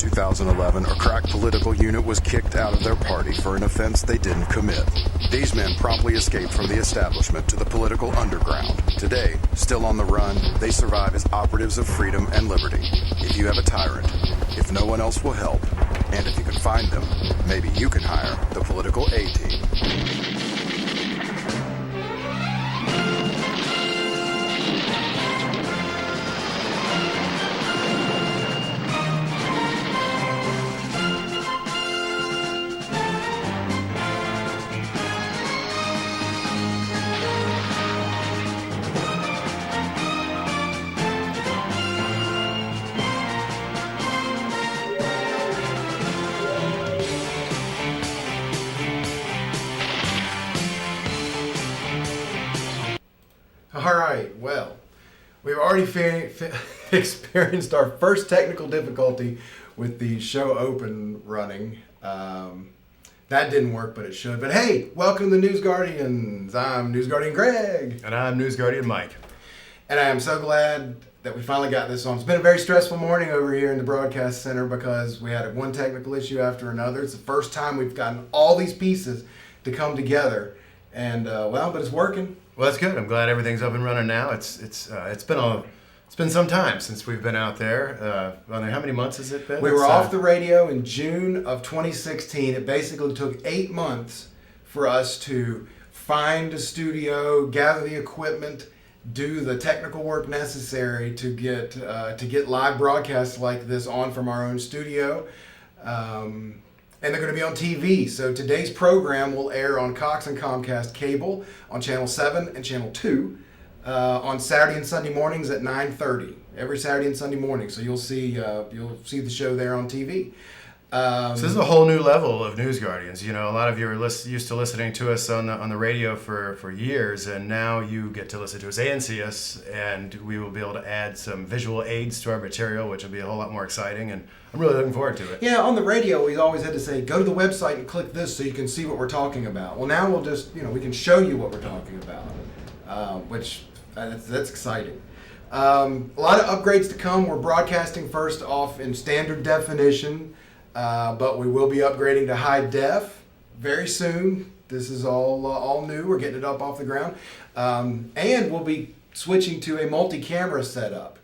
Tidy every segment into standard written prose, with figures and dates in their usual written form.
2011, a crack political unit was kicked out of their party for an offense they didn't commit. These men promptly escaped from the establishment to the political underground. Today, still on the run, they survive as operatives of freedom and liberty. If you have a tyrant, if no one else will help, and if you can find them, maybe you can hire the political A-team. Alright, well, we've already experienced our first technical difficulty with the show open running. That didn't work, but it should. But hey, welcome to the News Guardians. I'm News Guardian Greg. And I'm News Guardian Mike. And I am so glad that we finally got this on. It's been a very stressful morning over here in the broadcast center because we had one technical issue after another. It's the first time we've gotten all these pieces to come together. And, but it's working. Well, that's good. I'm glad everything's up and running now. It's been some time since we've been out there. How many months has it been? We were off the radio in June of 2016. It basically took 8 months for us to find a studio, gather the equipment, do the technical work necessary to get live broadcasts like this on from our own studio. And they're going to be on TV. So today's program will air on Cox and Comcast Cable on Channel 7 and Channel 2 on Saturday and Sunday mornings at 9:30. Every Saturday and Sunday morning. So you'll see the show there on TV. So this is a whole new level of News Guardians. You know, a lot of you are used to listening to us on the radio for years, and now you get to listen to us and see us, and we will be able to add some visual aids to our material, which will be a whole lot more exciting, and I'm really looking forward to it. Yeah, on the radio, we always had to say, go to the website and click this so you can see what we're talking about. Well, now we'll just, we can show you what we're talking about, which that's exciting. A lot of upgrades to come. We're broadcasting first off in standard definition, but we will be upgrading to high def very soon. This is all new. We're getting it up off the ground. And we'll be switching to a multi-camera setup.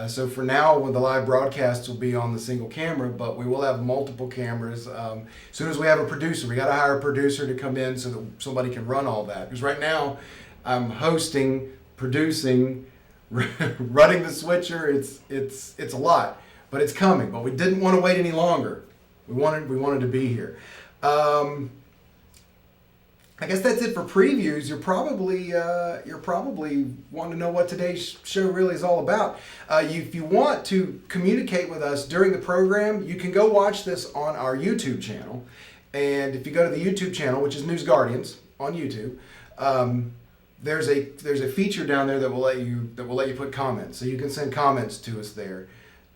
So for now, when the live broadcasts will be on the single camera, but we will have multiple cameras. As soon as we have a producer, we got to hire a producer to come in so that somebody can run all that. Because right now, I'm hosting, producing, running the switcher. It's a lot, but it's coming. But we didn't want to wait any longer. We wanted to be here. I guess that's it for previews. You're probably wanting to know what today's show really is all about. If you want to communicate with us during the program, you can go watch this on our YouTube channel. And if you go to the YouTube channel, which is News Guardians on YouTube, there's a feature down there that will let you put comments. So you can send comments to us there.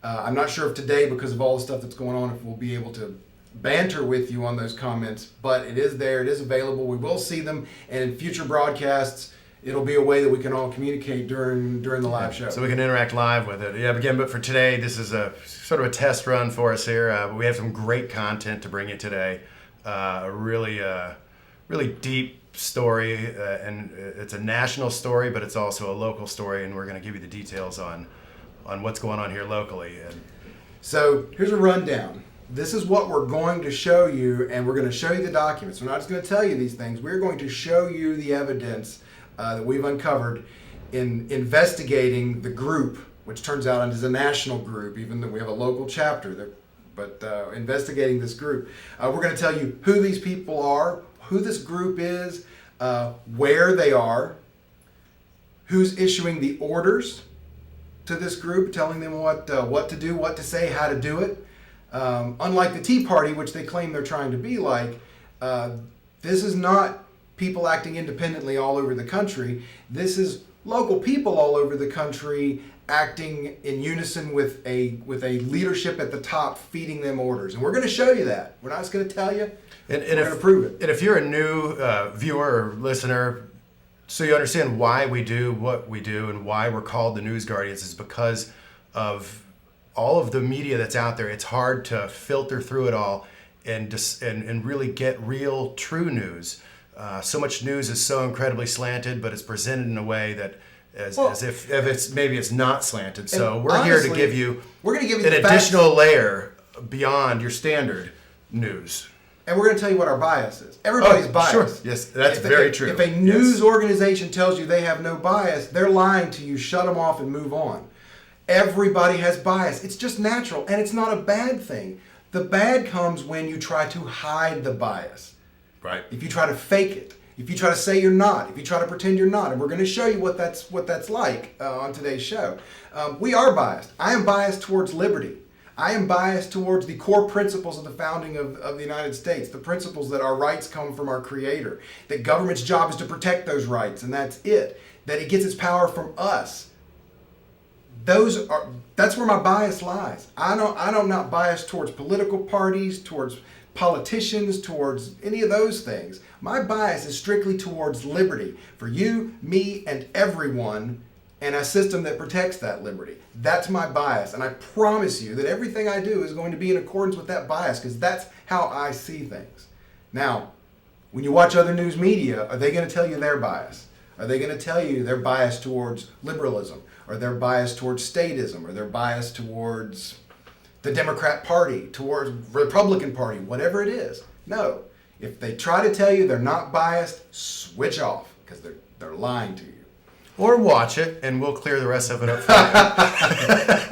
I'm not sure if today, because of all the stuff that's going on, if we'll be able to banter with you on those comments, but it is there, it is available, we will see them, and in future broadcasts it'll be a way that we can all communicate during the live show. So we can interact live with it. Yeah, again, but for today, this is a sort of a test run for us here, but we have some great content to bring you today. A really deep story, and it's a national story, but it's also a local story, and we're going to give you the details on what's going on here locally. And so here's a rundown. This is what we're going to show you, and we're going to show you the documents. We're not just going to tell you these things. We're going to show you the evidence that we've uncovered in investigating the group, which turns out is a national group, even though we have a local chapter. But investigating this group. We're going to tell you who these people are, who this group is, where they are, who's issuing the orders to this group, telling them what to do, what to say, how to do it. Unlike the Tea Party, which they claim they're trying to be like, this is not people acting independently all over the country. This is local people all over the country acting in unison with a leadership at the top feeding them orders. And we're going to show you that. We're not just going to tell you. We're going to prove it. And if you're a new viewer or listener, so you understand why we do what we do and why we're called the News Guardians, is because of all of the media that's out there, it's hard to filter through it all and really get real, true news. So much news is so incredibly slanted, but it's presented in a way that as if it's not slanted. So we're here to give you an additional layer beyond your standard news. And we're going to tell you what our bias is. Everybody's biased. Sure. Yes, that's very true. If a news organization tells you they have no bias, they're lying to you. Shut them off and move on. Everybody has bias. It's just natural, and it's not a bad thing. The bad comes when you try to hide the bias. Right. If you try to fake it. If you try to say you're not. If you try to pretend you're not. And we're going to show you what that's like on today's show. We are biased. I am biased towards liberty. I am biased towards the core principles of the founding of the United States, the principles that our rights come from our Creator, that government's job is to protect those rights, and that's it, that it gets its power from us. That's where my bias lies. I'm not biased towards political parties, towards politicians, towards any of those things. My bias is strictly towards liberty for you, me, and everyone, and a system that protects that liberty. That's my bias, and I promise you that everything I do is going to be in accordance with that bias, because that's how I see things. Now, when you watch other news media, are they going to tell you their bias? Are they going to tell you they're biased towards liberalism, or they're biased towards statism, or they're biased towards the Democrat Party, towards Republican Party, whatever it is? No. If they try to tell you they're not biased, switch off, because they're lying to you. Or watch it, and we'll clear the rest of it up for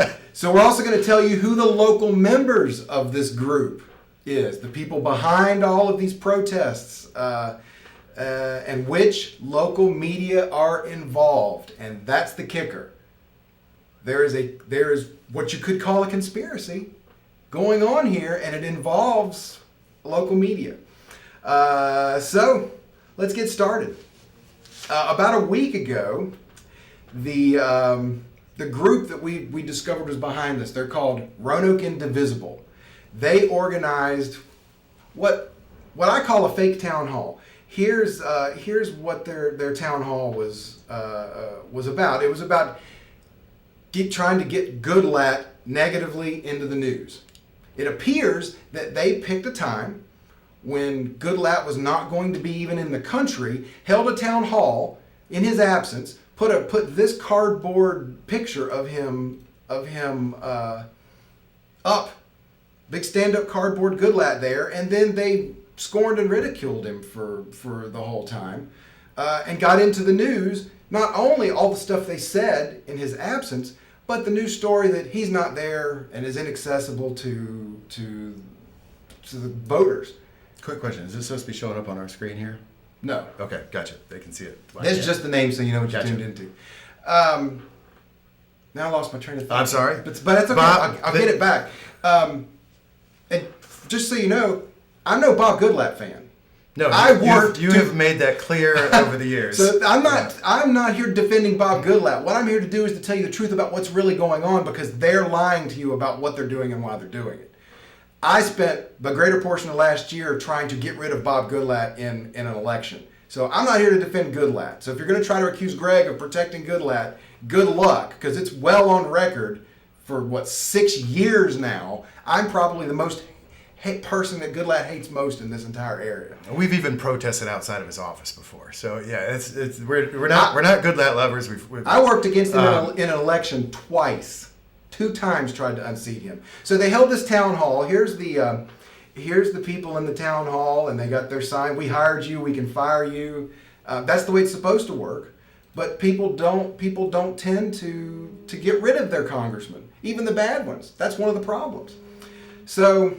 you. So we're also going to tell you who the local members of this group is, the people behind all of these protests, and which local media are involved. And that's the kicker. There is what you could call a conspiracy going on here, and it involves local media. So let's get started. About a week ago, the group that we discovered was behind this. They're called Roanoke Indivisible. They organized what I call a fake town hall. Here's what their town hall was about. It was about trying to get Goodlatte negatively into the news. It appears that they picked a time when Goodlatte was not going to be even in the country, held a town hall in his absence, put this cardboard picture of him up, big stand-up cardboard Goodlatte there, and then they scorned and ridiculed him for the whole time, and got into the news, not only all the stuff they said in his absence, but the news story that he's not there and is inaccessible to the voters. Quick question. Is this supposed to be showing up on our screen here? No. Okay, gotcha. They can see it. This is just the name so you know what you tuned into. Now I lost my train of thought. I'm sorry. But that's okay. Bob, I'll get it back. And just so you know, I'm no Bob Goodlatte fan. No, you have made that clear over the years. So I'm not here defending Bob Goodlatte. What I'm here to do is to tell you the truth about what's really going on, because they're lying to you about what they're doing and why they're doing it. I spent the greater portion of last year trying to get rid of Bob Goodlatte in an election. So I'm not here to defend Goodlatte. So if you're going to try to accuse Greg of protecting Goodlatte, good luck, because it's well on record for 6 years now. I'm probably the most person that Goodlatte hates most in this entire area. We've even protested outside of his office before. So yeah, we're not Goodlatte lovers. I worked against him in an election twice. 2 times tried to unseat him. So they held this town hall. Here's the people in the town hall, and they got their sign. We hired you. We can fire you. That's the way it's supposed to work. But people don't tend to get rid of their congressmen, even the bad ones. That's one of the problems. So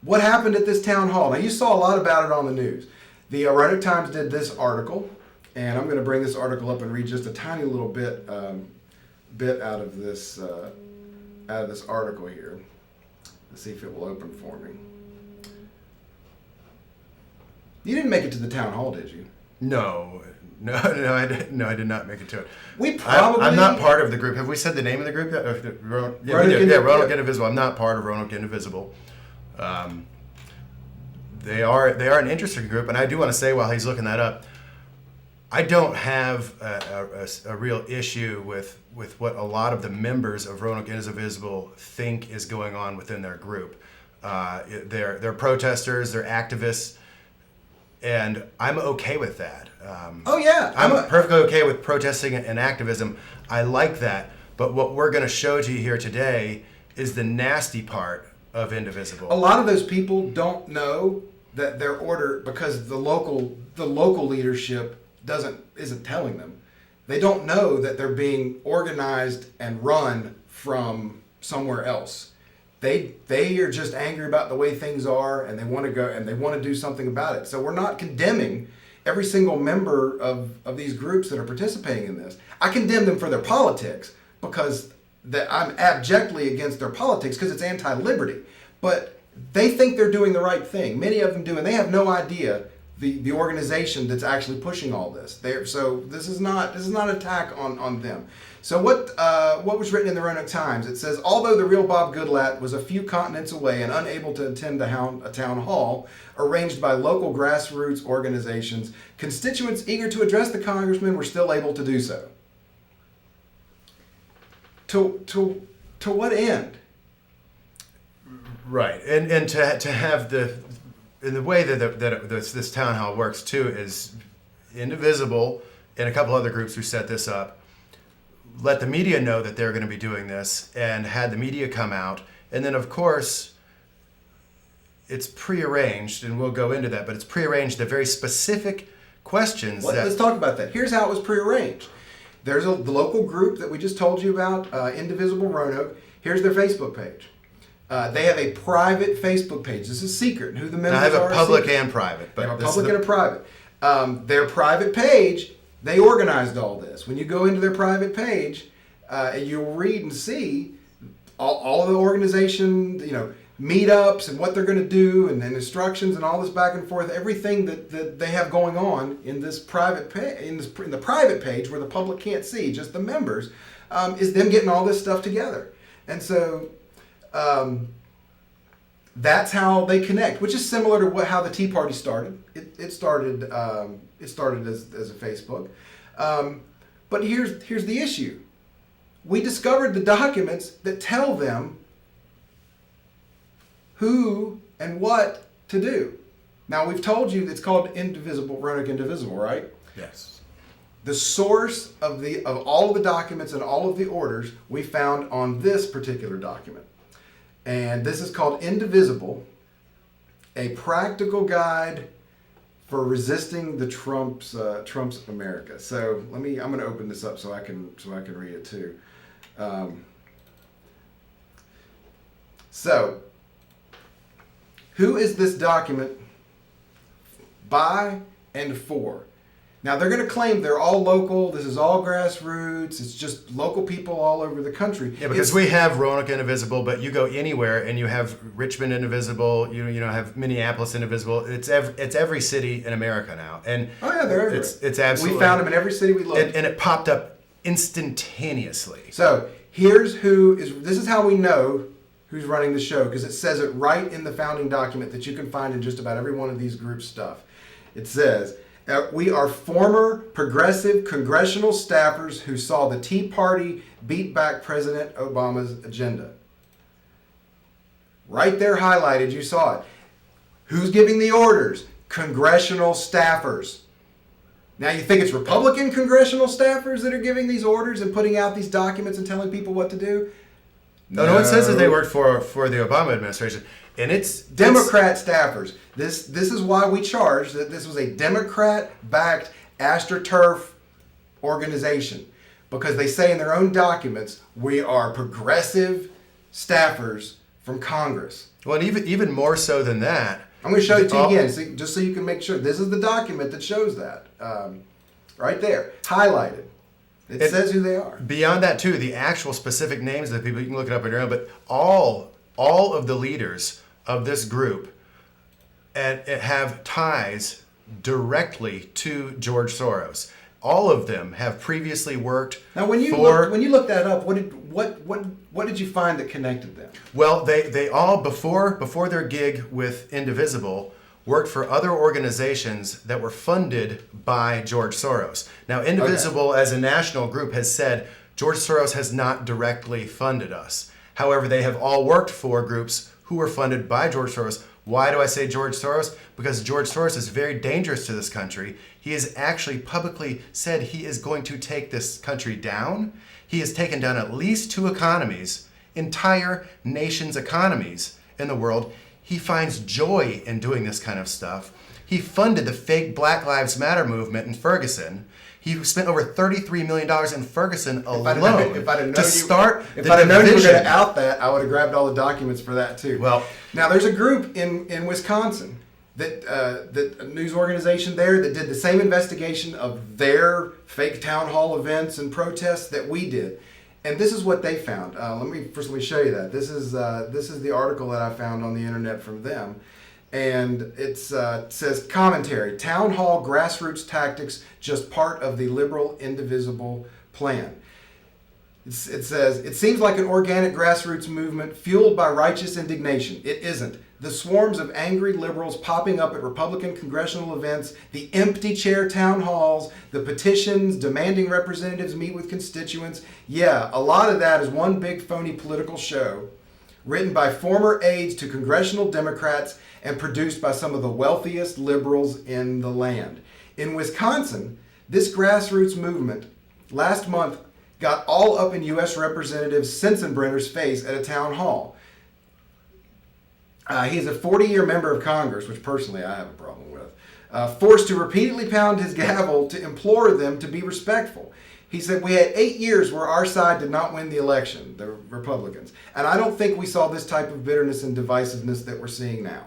what happened at this town hall? Now, you saw a lot about it on the news. The Roanoke Times did this article, and I'm going to bring this article up and read just a tiny little bit out of this article here. Let's see if it will open for me. You didn't make it to the town hall, did you? No, I did not make it to it. I'm not part of the group. Have we said the name of the group yet? Roanoke Indivisible. I'm not part of Roanoke Indivisible. They are an interesting group, and I do want to say while he's looking that up, I don't have a real issue with what a lot of the members of Roanoke Indivisible think is going on within their group. They're protesters, they're activists, and I'm okay with that. I'm perfectly okay with protesting and activism. I like that. But what we're going to show to you here today is the nasty part of Indivisible. A lot of those people don't know that their order, because the local leadership isn't telling them. They don't know that they're being organized and run from somewhere else. They are just angry about the way things are, and they want to go and they want to do something about it. So we're not condemning every single member of these groups that are participating in this. I condemn them for their politics because I'm abjectly against their politics because it's anti-liberty. But they think they're doing the right thing. Many of them do, and they have no idea the organization that's actually pushing all this. So this is not an attack on them. So what was written in the Roanoke Times? It says, although the real Bob Goodlatte was a few continents away and unable to attend a town hall arranged by local grassroots organizations, constituents eager to address the congressman were still able to do so. To what end? Right, and to have in the way that this town hall works too is Indivisible and a couple other groups who set this up let the media know that they're going to be doing this and had the media come out, and then of course it's prearranged, and we'll go into that, but it's prearranged the very specific questions. Let's talk about that. Here's how it was prearranged. There's the local group that we just told you about, Indivisible Roanoke. Here's their Facebook page. They have a private Facebook page. This is secret. Who the members are. I have a public and private. They have a public and a private. Their private page, they organized all this. When you go into their private page, you'll read and see all of the organization, meetups and what they're going to do, and then instructions and all this back and forth. Everything that they have going on in this private in the private page where the public can't see, just the members, is them getting all this stuff together. And so that's how they connect, which is similar to how the Tea Party started. It started as a Facebook, but here's the issue. We discovered the documents that tell them who and what to do. Now we've told you it's called Indivisible, Roanoke Indivisible, right? Yes. The source of all of the documents and all of the orders we found on this particular document. And this is called Indivisible, a practical guide for resisting the Trump's America. So I'm going to open this up so I can read it too. So who is this document by and for? Now they're going to claim they're all local. This is all grassroots. It's just local people all over the country. Yeah, because we have Roanoke Indivisible, but you go anywhere and you have Richmond Indivisible. You have Minneapolis Indivisible. It's every city in America now. And oh yeah, they're everywhere. It's absolutely. We found them in every city we looked. And it popped up instantaneously. So here's who is. This is how we know who's running the show, because it says it right in the founding document that you can find in just about every one of these groups' stuff. It says, we are former progressive congressional staffers who saw the Tea Party beat back President Obama's agenda. Right there highlighted, you saw it. Who's giving the orders? Congressional staffers. Now you think it's Republican congressional staffers that are giving these orders and putting out these documents and telling people what to do? No, it says that they worked for the Obama administration. And it's Democrat staffers. This is why we charged that this was a Democrat-backed Astro-turf organization, because they say in their own documents we are progressive staffers from Congress. Well, and even more so than that. I'm going to show it to you again, just so you can make sure. This is the document that shows that right there, highlighted. It says who they are. Beyond that, too, the actual specific names of the people, you can look it up on your own, but all of the leaders of this group have ties directly to George Soros. All of them have previously worked. Now, when you looked that up, what did you find that connected them? Well, they all before their gig with Indivisible worked for other organizations that were funded by George Soros. Now, Indivisible as a national group has said George Soros has not directly funded us. However, they have all worked for groups who were funded by George Soros. Why do I say George Soros? Because George Soros is very dangerous to this country. He has actually publicly said he is going to take this country down. He has taken down at least 2 economies, entire nations' economies in the world. He finds joy in doing this kind of stuff. He funded the fake Black Lives Matter movement in Ferguson. He spent over $33 million in Ferguson alone to start the division. If I'd have known you were going to out that, I would have grabbed all the documents for that too. Well, now there's a group in Wisconsin that a news organization there that did the same investigation of their fake town hall events and protests that we did, and this is what they found. Let me show you that. This is the article that I found on the internet from them. And it says, commentary, town hall grassroots tactics, just part of the liberal indivisible plan. It says, it seems like an organic grassroots movement fueled by righteous indignation. It isn't. The swarms of angry liberals popping up at Republican congressional events, the empty chair town halls, the petitions demanding representatives meet with constituents. Yeah, a lot of that is one big phony political show written by former aides to congressional Democrats and produced by some of the wealthiest liberals in the land. In Wisconsin, this grassroots movement last month got all up in U.S. Representative Sensenbrenner's face at a town hall. He's a 40-year member of Congress, which personally I have a problem with, forced to repeatedly pound his gavel to implore them to be respectful. He said, we had 8 years where our side did not win the election, the Republicans. And I don't think we saw this type of bitterness and divisiveness that we're seeing now.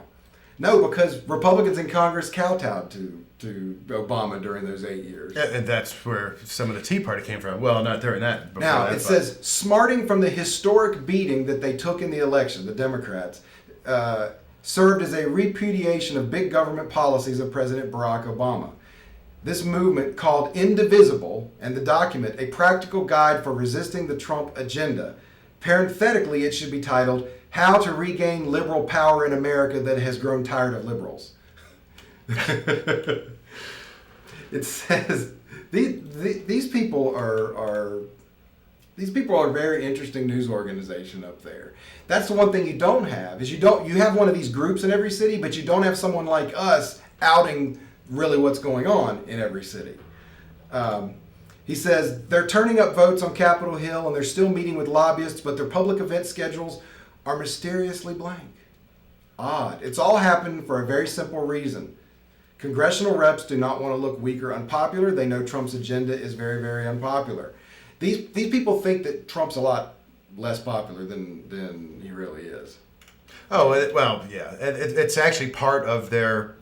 No, because Republicans in Congress kowtowed to Obama during those 8 years. And that's where some of the Tea Party came from. Well, not during that. Now, it says, smarting from the historic beating that they took in the election, the Democrats, served as a repudiation of big government policies of President Barack Obama. This movement, called Indivisible, and the document, A Practical Guide for Resisting the Trump Agenda. Parenthetically, it should be titled, How to Regain Liberal Power in America That Has Grown Tired of Liberals. It says, these people are a very interesting news organization up there. That's the one thing you don't have, is you have one of these groups in every city, but you don't have someone like us outing really what's going on in every city. He says they're turning up votes on Capitol Hill and they're still meeting with lobbyists, but their public event schedules are mysteriously blank. Odd. It's all happened for a very simple reason. Congressional reps do not want to look weak or unpopular. They know Trump's agenda is very, very unpopular. These people think that Trump's a lot less popular than he really is. Oh, well, yeah. It's actually part of their...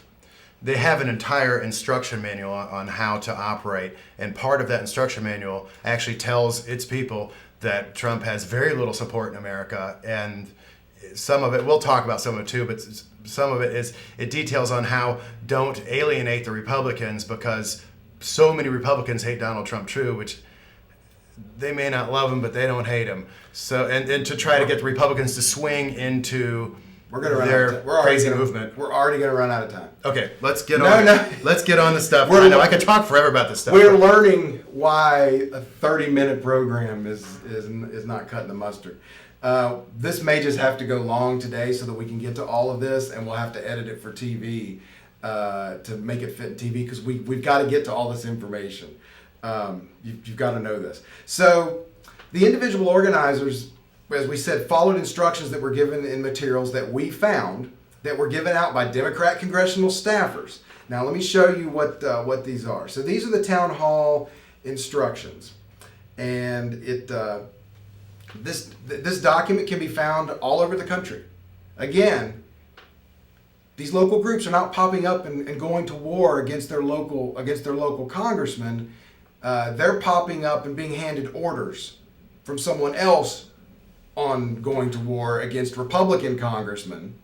They have an entire instruction manual on how to operate, and part of that instruction manual actually tells its people that Trump has very little support in America, and some of it, we'll talk about some of it too, but some of it is, it details on how don't alienate the Republicans, because so many Republicans hate Donald Trump too, which they may not love him, but they don't hate him. So, and to try to get the Republicans to swing into their crazy movement. We're already going to run out of time. Okay, let's get on the stuff. I know I could talk forever about this stuff. We're learning why a 30-minute program is not cutting the mustard. This may just have to go long today so that we can get to all of this, and we'll have to edit it for TV to make it fit in TV, because we've got to get to all this information. You've got to know this. So the individual organizers, as we said, followed instructions that were given in materials that we found that were given out by Democrat congressional staffers. Now let me show you what these are. So these are the town hall instructions, and this document can be found all over the country. Again, these local groups are not popping up and going to war against their local congressman. They're popping up and being handed orders from someone else on going to war against Republican congressmen,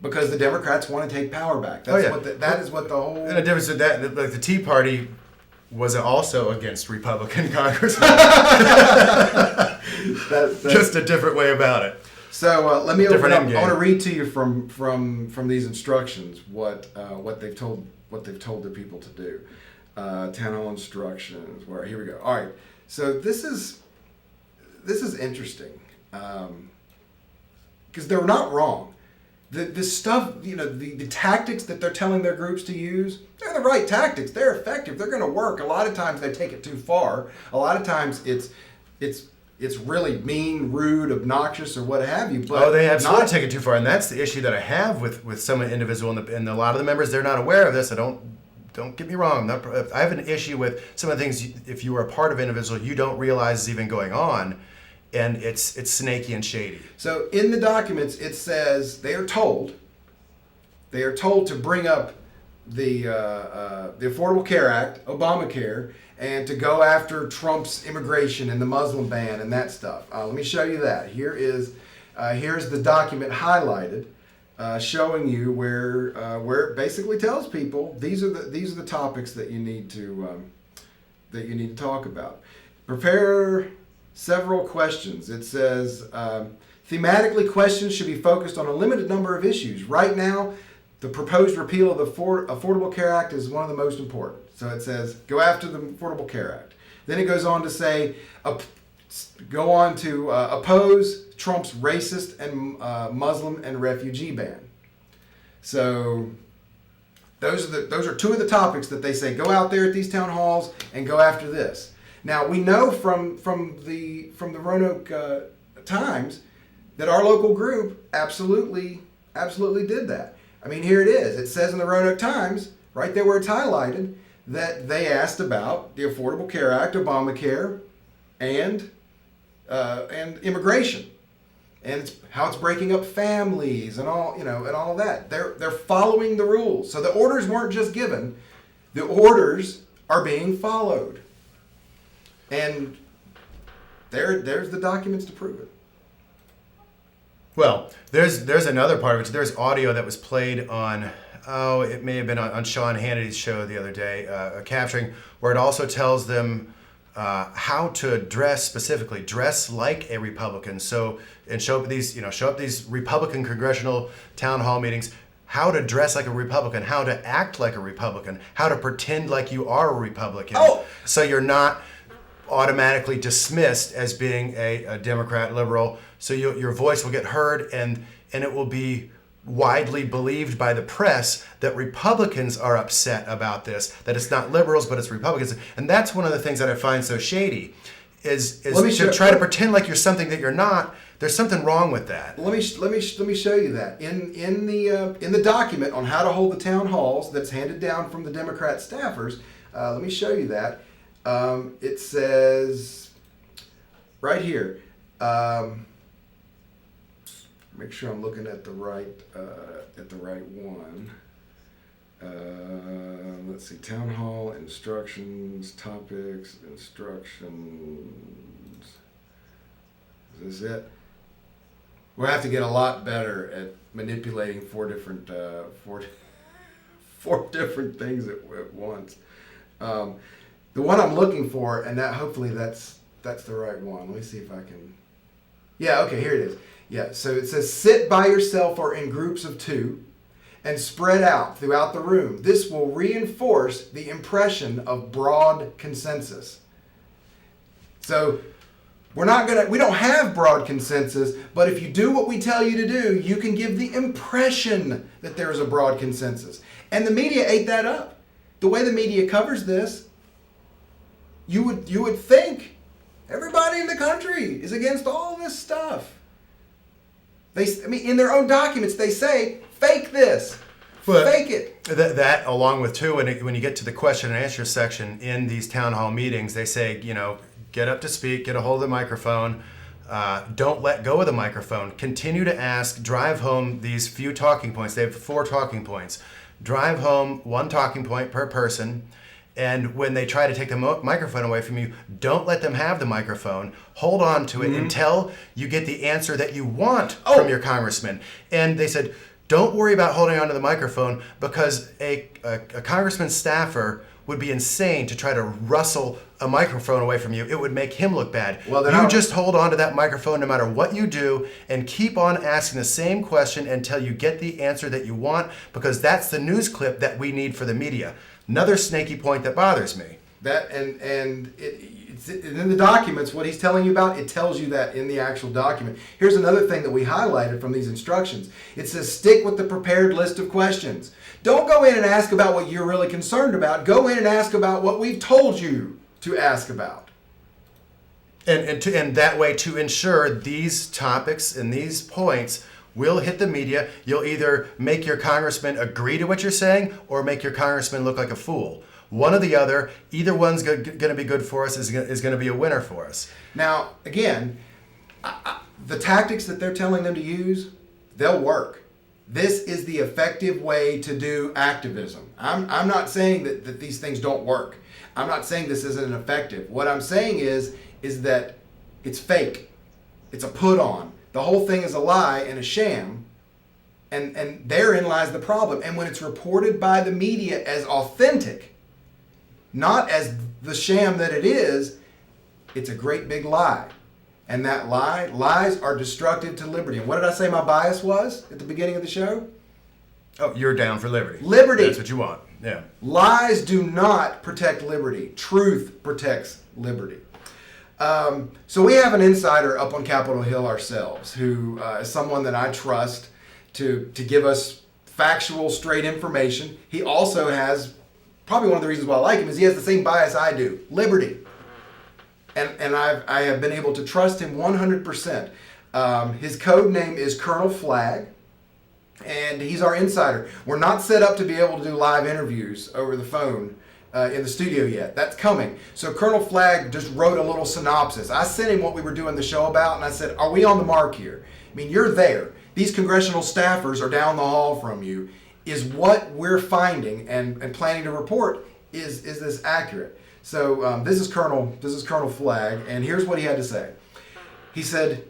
because the Democrats want to take power back. That is what the whole... And the difference with that, like the Tea Party was also against Republican congressmen. Just a different way about it. So let me open Different up. end I want to game. read to you from these instructions what they've told their people to do. Town hall instructions. Where here we go. All right. So this is interesting because they're not wrong. The stuff, the tactics that they're telling their groups to use, they're the right tactics. They're effective. They're going to work. A lot of times they take it too far. A lot of times it's really mean, rude, obnoxious, or what have you. But they absolutely take it too far, and that's the issue that I have with some individual and a lot of the members. They're not aware of this. Don't get me wrong. I have an issue with some of the things. If you are a part of individual, you don't realize is even going on. And it's snaky and shady. So in the documents, it says they are told to bring up the Affordable Care Act, Obamacare, and to go after Trump's immigration and the Muslim ban and that stuff. Let me show you that. Here's the document highlighted, showing you where it basically tells people these are the topics that you need to talk about. Prepare several questions. It says, thematically, questions should be focused on a limited number of issues. Right now, the proposed repeal of the Affordable Care Act is one of the most important. So it says, go after the Affordable Care Act. Then it goes on to say, oppose Trump's racist and Muslim and refugee ban. So those are two of the topics that they say, go out there at these town halls and go after this. Now we know from the Roanoke Times that our local group absolutely did that. I mean, here it is. It says in the Roanoke Times, right there where it's highlighted, that they asked about the Affordable Care Act, Obamacare, and immigration, and how it's breaking up families and all and all of that. They're following the rules. So the orders weren't just given; the orders are being followed. And there's the documents to prove it. Well, there's another part of it. There's audio that was played on, it may have been on Sean Hannity's show the other day, capturing, where it also tells them how to dress specifically, dress like a Republican. So, and show up these Republican congressional town hall meetings, how to dress like a Republican, how to act like a Republican, how to pretend like you are a Republican. Oh. So you're not automatically dismissed as being a Democrat, liberal, so your voice will get heard, and it will be widely believed by the press that Republicans are upset about this, that it's not liberals, but it's Republicans. And that's one of the things that I find so shady, is to try to pretend like you're something that you're not. There's something wrong with that. Let me show you that in the document on how to hold the town halls that's handed down from the Democrat staffers. Let me show you that. It says right here. Make sure I'm looking at the right one. Let's see. Town hall instructions, topics, instructions. Is this it? We'll have to get a lot better at manipulating four different things at once. The one I'm looking for, and that hopefully that's the right one. Let me see if I can. Yeah, okay, here it is. Yeah, so it says sit by yourself or in groups of two and spread out throughout the room. This will reinforce the impression of broad consensus. So we don't have broad consensus, but if you do what we tell you to do, you can give the impression that there is a broad consensus. And the media ate that up. The way the media covers this, you would think everybody in the country is against all this stuff. In their own documents, they say, fake this. Fake it. That along with, too, when you get to the question and answer section in these town hall meetings, they say, get up to speak, get a hold of the microphone, don't let go of the microphone. Continue to ask, drive home these few talking points. They have 4 talking points. Drive home 1 talking point per person. And when they try to take the microphone away from you, don't let them have the microphone. Hold on to it until you get the answer that you want from your congressman. And they said, don't worry about holding onto the microphone, because a congressman's staffer would be insane to try to rustle a microphone away from you. It would make him look bad. Well, then you I'll- just hold on to that microphone no matter what you do and keep on asking the same question until you get the answer that you want, because that's the news clip that we need for the media. Another snaky point that bothers me. That it's in the documents, what he's telling you about, it tells you that in the actual document. Here's another thing that we highlighted from these instructions. It says stick with the prepared list of questions. Don't go in and ask about what you're really concerned about. Go in and ask about what we've told you to ask about. And that way, to ensure these topics and these points will hit the media, you'll either make your congressman agree to what you're saying or make your congressman look like a fool. One or the other, either one's going to be good for us, is going to be a winner for us. Now, again, the tactics that they're telling them to use, they'll work. This is the effective way to do activism. I'm not saying that these things don't work. I'm not saying this isn't effective. What I'm saying is that it's fake. It's a put on. The whole thing is a lie and a sham. And therein lies the problem. And when it's reported by the media as authentic, not as the sham that it is, it's a great big lie. And that lies are destructive to liberty. And what did I say my bias was at the beginning of the show? Oh, you're down for liberty. Liberty. That's what you want. Yeah. Lies do not protect liberty. Truth protects liberty. So we have an insider up on Capitol Hill ourselves, who is someone that I trust to give us factual, straight information. He also has, probably one of the reasons why I like him, is he has the same bias I do, liberty. And I have been able to trust him 100%. His code name is Colonel Flag, and he's our insider. We're not set up to be able to do live interviews over the phone in the studio yet. That's coming. So Colonel Flag just wrote a little synopsis. I sent him what we were doing the show about, and I said, are we on the mark here? I mean, you're there. These congressional staffers are down the hall from you. Is what we're finding and planning to report, is this accurate? So this is Colonel Flag, and here's what he had to say. He said,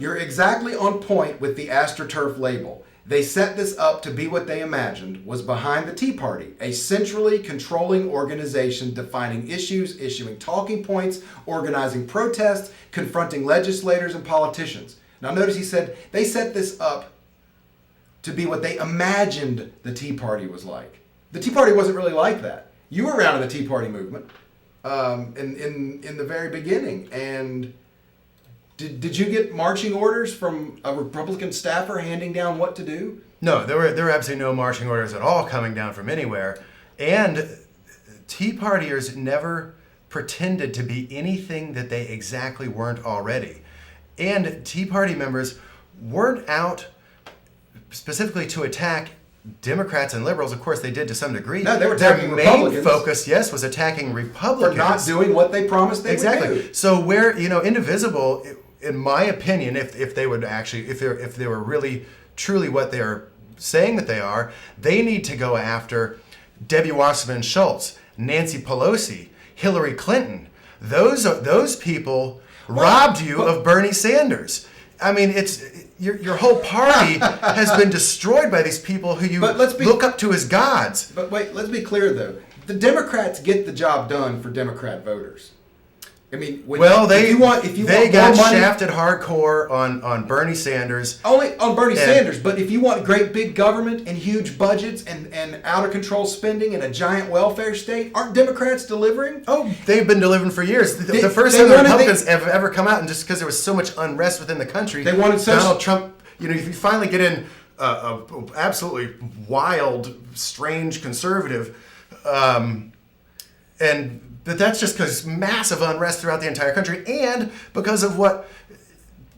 you're exactly on point with the Astro-turf label. They set this up to be what they imagined was behind the Tea Party, a centrally controlling organization defining issues, issuing talking points, organizing protests, confronting legislators and politicians. Now notice he said they set this up to be what they imagined the Tea Party was like. The Tea Party wasn't really like that. You were around in the Tea Party movement in the very beginning, and did you get marching orders from a Republican staffer handing down what to do? No, there were absolutely no marching orders at all coming down from anywhere, and Tea Partiers never pretended to be anything that they exactly weren't already. And Tea Party members weren't out specifically to attack Democrats and liberals. Of course, they did to some degree. No, they were attacking Their Republicans. main focus, yes, was attacking Republicans. For not doing what they promised they would do. So where, Indivisible, in my opinion, if they would actually, if they were really truly what they are saying that they are, they need to go after Debbie Wasserman Schultz, Nancy Pelosi, Hillary Clinton. Those people robbed you of Bernie Sanders. I mean, it's your whole party has been destroyed by these people who you look up to as gods. But wait, let's be clear though. The Democrats get the job done for Democrat voters. I mean, They want got more money, shafted hardcore on Bernie Sanders. only on Bernie Sanders. But if you want great big government and huge budgets and out of control spending and a giant welfare state, aren't Democrats delivering? Oh, they've been delivering for years. The first they time the wanted- Republicans have ever come out, and just because there was so much unrest within the country, They wanted Donald Trump. If you finally get in a absolutely wild, strange conservative, but that's just because massive unrest throughout the entire country, and because of what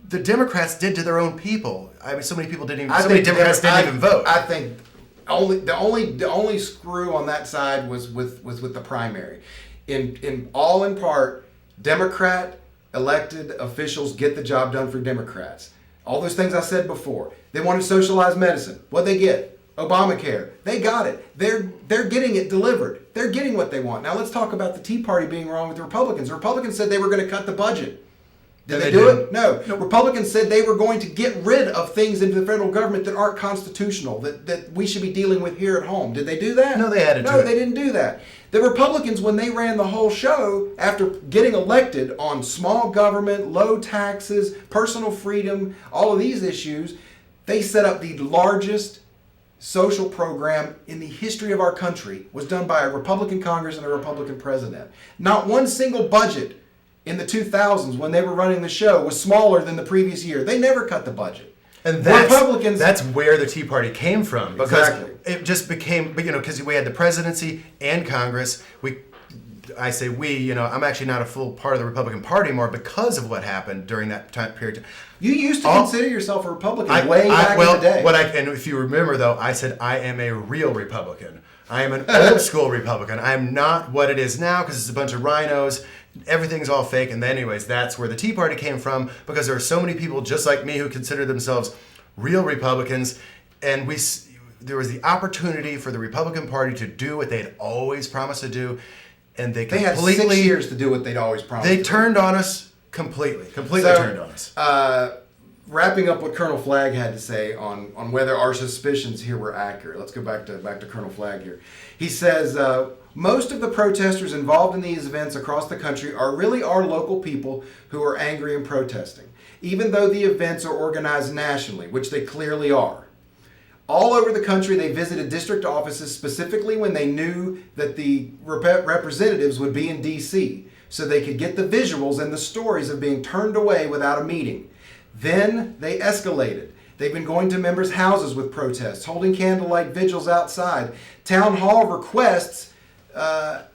the Democrats did to their own people. I mean, so many people didn't even. So many Democrats didn't even vote. I think the only screw on that side was with the primary. In part, Democrat elected officials get the job done for Democrats. All those things I said before. They wanted socialized medicine. What'd they get? Obamacare. They got it. They're getting it delivered. They're getting what they want. Now let's talk about the Tea Party being wrong with the Republicans. The Republicans said they were going to cut the budget. Did And they they do didn't. it? No. Republicans said they were going to get rid of things in the federal government that aren't constitutional, that we should be dealing with here at home. Did they do that? No, they added to No, it. they didn't do that. The Republicans, when they ran the whole show, after getting elected on small government, low taxes, personal freedom, all of these issues, they set up the largest social program in the history of our country. Was done by a Republican Congress and a Republican president. Not one single budget in the 2000s when they were running the show was smaller than the previous year. They never cut the budget. And that's where the Tea Party came from, because it just became, because we had the presidency and Congress. I say we, I'm actually not a full part of the Republican Party anymore because of what happened during that time period. You used to consider yourself a Republican way back in the day. And if you remember, though, I said I am a real Republican. I am an old school Republican. I am not what it is now because it's a bunch of rhinos. Everything's all fake. And anyways, that's where the Tea Party came from, because there are so many people just like me who consider themselves real Republicans. And there was the opportunity for the Republican Party to do what they had always promised to do. And they had 6 years to do what they'd always promised. They turned on us completely turned on us. Wrapping up what Colonel Flagg had to say on whether our suspicions here were accurate. Let's go back to Colonel Flagg here. He says, most of the protesters involved in these events across the country are really our local people who are angry and protesting, even though the events are organized nationally, which they clearly are. All over the country, they visited district offices specifically when they knew that the representatives would be in D.C., so they could get the visuals and the stories of being turned away without a meeting. Then they escalated. They've been going to members' houses with protests, holding candlelight vigils outside, town hall requests that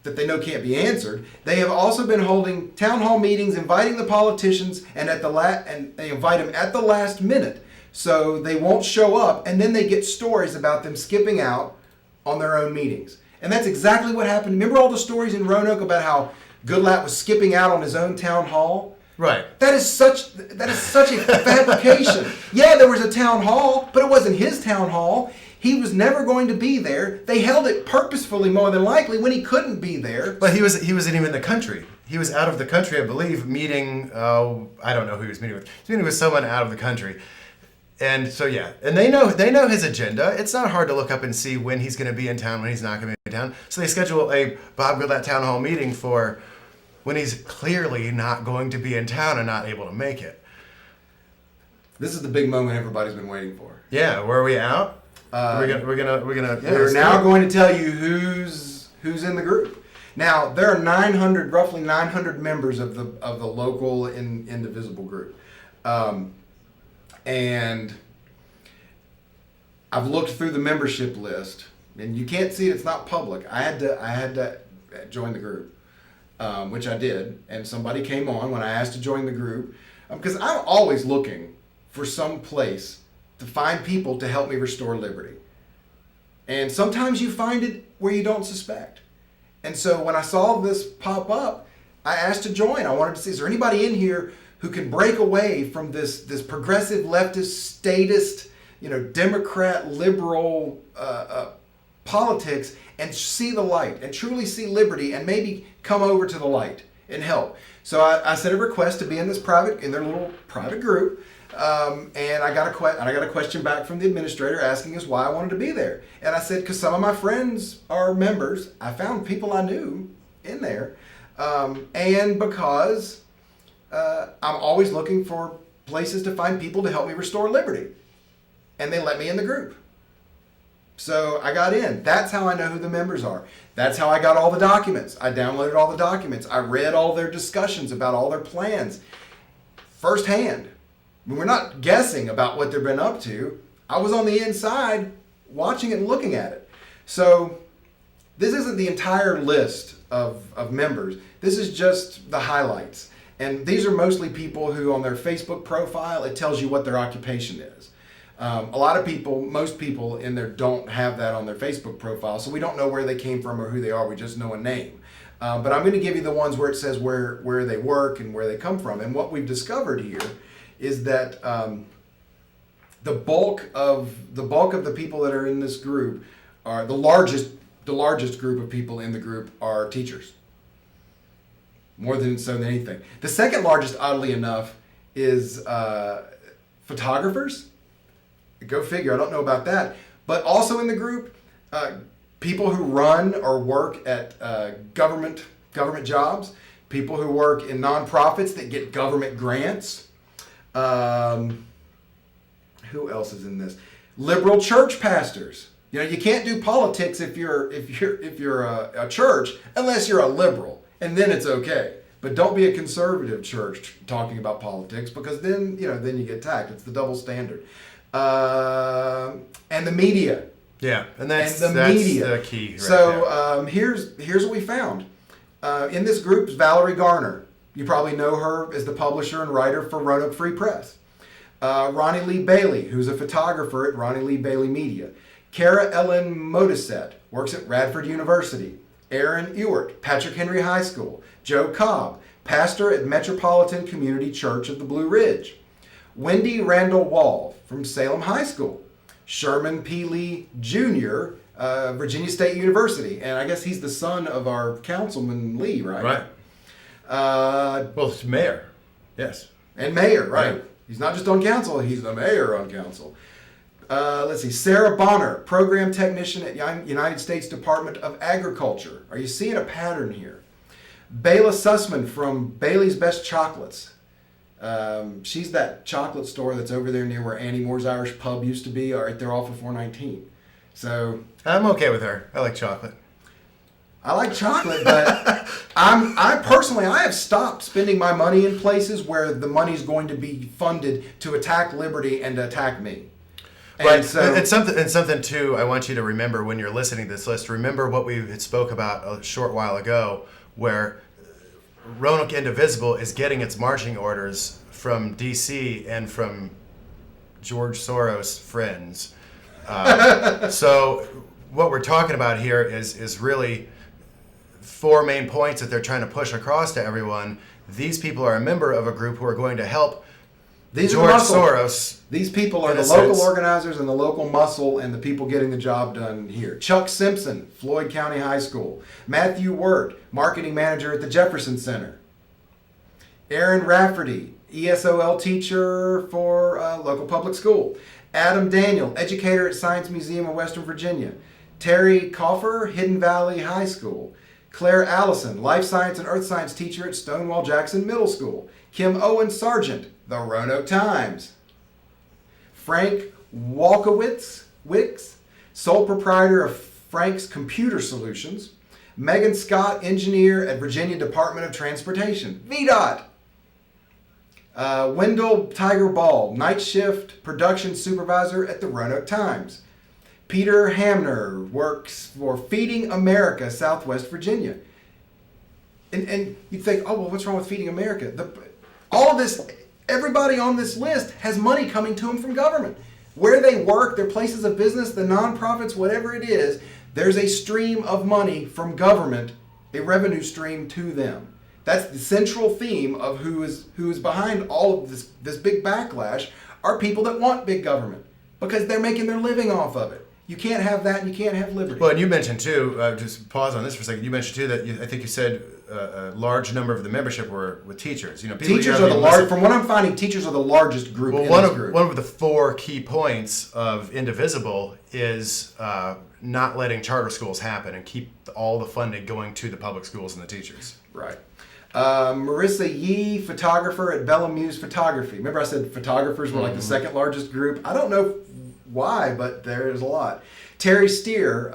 they know can't be answered. They have also been holding town hall meetings, inviting the politicians, and they invite them at the last minute, so they won't show up, and then they get stories about them skipping out on their own meetings. And that's exactly what happened. Remember all the stories in Roanoke about how Goodlatte was skipping out on his own town hall? Right. That is such a fabrication. Yeah, there was a town hall, but it wasn't his town hall. He was never going to be there. They held it purposefully, more than likely, when he couldn't be there. But he wasn't even in the country. He was out of the country, I believe, meeting. I don't know who he was meeting with. He was meeting with someone out of the country. And so and they know his agenda. It's not hard to look up and see when he's going to be in town, when he's not going to be in town. So they schedule a Bob Goodlatte town hall meeting for when he's clearly not going to be in town and not able to make it. This is the big moment everybody's been waiting for. Yeah, were we out? We're gonna. We're now going to tell you who's in the group. Now there are roughly 900 members of the local indivisible group, and I've looked through the membership list, and you can't see it; it's not public. I had to join the group. Which I did, and somebody came on when I asked to join the group, because I'm always looking for some place to find people to help me restore liberty. And sometimes you find it where you don't suspect. And so when I saw this pop up, I asked to join. I wanted to see, is there anybody in here who can break away from this progressive leftist, statist, Democrat, liberal politics and see the light and truly see liberty and maybe come over to the light and help. So I sent a request to be in their little private group, and I got a question back from the administrator asking us why I wanted to be there. And I said, because some of my friends are members. I found people I knew in there, and because I'm always looking for places to find people to help me restore liberty. And they let me in the group. So I got in. That's how I know who the members are. That's how I got all the documents. I downloaded all the documents. I read all their discussions about all their plans firsthand. I mean, we're not guessing about what they've been up to. I was on the inside watching it and looking at it. So this isn't the entire list of members. This is just the highlights. And these are mostly people who on their Facebook profile, it tells you what their occupation is. Most people in there don't have that on their Facebook profile, so we don't know where they came from or who they are. We just know a name. But I'm going to give you the ones where it says where they work and where they come from. And what we've discovered here is that the bulk of the people that are in this group are the largest group of people in the group are teachers. more than so than anything. The second largest, oddly enough, is photographers. Go figure. I don't know about that. But also in the group, people who run or work at government jobs, people who work in nonprofits that get government grants. Who else is in this? Liberal church pastors. You know, you can't do politics if you're a church unless you're a liberal, and then it's okay. But don't be a conservative church talking about politics, because then you get attacked. It's the double standard. And the media. Yeah, and that's media. The key. Right so here's what we found. In this group is Valerie Garner. You probably know her as the publisher and writer for Roanoke Free Press. Ronnie Lee Bailey, who's a photographer at Ronnie Lee Bailey Media. Kara Ellen Modisette works at Radford University. Aaron Ewart, Patrick Henry High School. Joe Cobb, pastor at Metropolitan Community Church of the Blue Ridge. Wendy Randall Wall from Salem High School. Sherman P. Lee Jr., Virginia State University. And I guess he's the son of our Councilman Lee, right? Right. Well, it's mayor. Yes. And mayor, right. Right. He's not just on council, he's the mayor on council. Let's see, Sarah Bonner, program technician at United States Department of Agriculture. Are you seeing a pattern here? Bayla Sussman from Bailey's Best Chocolates. She's that chocolate store that's over there near where Annie Moore's Irish Pub used to be, right there off of 419. So I'm okay with her. I like chocolate. I like chocolate, but I personally have stopped spending my money in places where the money's going to be funded to attack liberty and to attack me. Right. So it's something too. I want you to remember when you're listening to this list. Remember what we had spoke about a short while ago, where Roanoke Indivisible is getting its marching orders from D.C. and from George Soros' friends. So what we're talking about here is really four main points that they're trying to push across to everyone. These people are a member of a group who are going to help George Soros. These people are the local organizers and the local muscle and the people getting the job done here. Chuck Simpson, Floyd County High School. Matthew Wirt, marketing manager at the Jefferson Center. Aaron Rafferty, ESOL teacher for local public school. Adam Daniel, educator at Science Museum of Western Virginia. Terry Coffer, Hidden Valley High School. Claire Allison, life science and earth science teacher at Stonewall Jackson Middle School. Kim Owen Sargent, the Roanoke Times. Frank Walkowitz, sole proprietor of Frank's Computer Solutions. Megan Scott, engineer at Virginia Department of Transportation, VDOT. Wendell Tiger Ball, night shift production supervisor at the Roanoke Times. Peter Hamner works for Feeding America, Southwest Virginia. And you'd think, oh, well, what's wrong with Feeding America? All of this, everybody on this list has money coming to them from government. Where they work, their places of business, the nonprofits, whatever it is, there's a stream of money from government, a revenue stream to them. That's the central theme of who is behind all of this big backlash are people that want big government because they're making their living off of it. You can't have that, and you can't have liberty. Well, and you mentioned too, just pause on this for a second. You mentioned too that I think you said a large number of the membership were with teachers. You know, teachers are the large. From what I'm finding, teachers are the largest group. Well, in one this of group. one of the four key points of Indivisible is not letting charter schools happen and keep all the funding going to the public schools and the teachers. Right. Marissa Yee, photographer at Bella Muse Photography. Remember I said photographers were like the second largest group? I don't know why, but there's a lot. Terry Steer,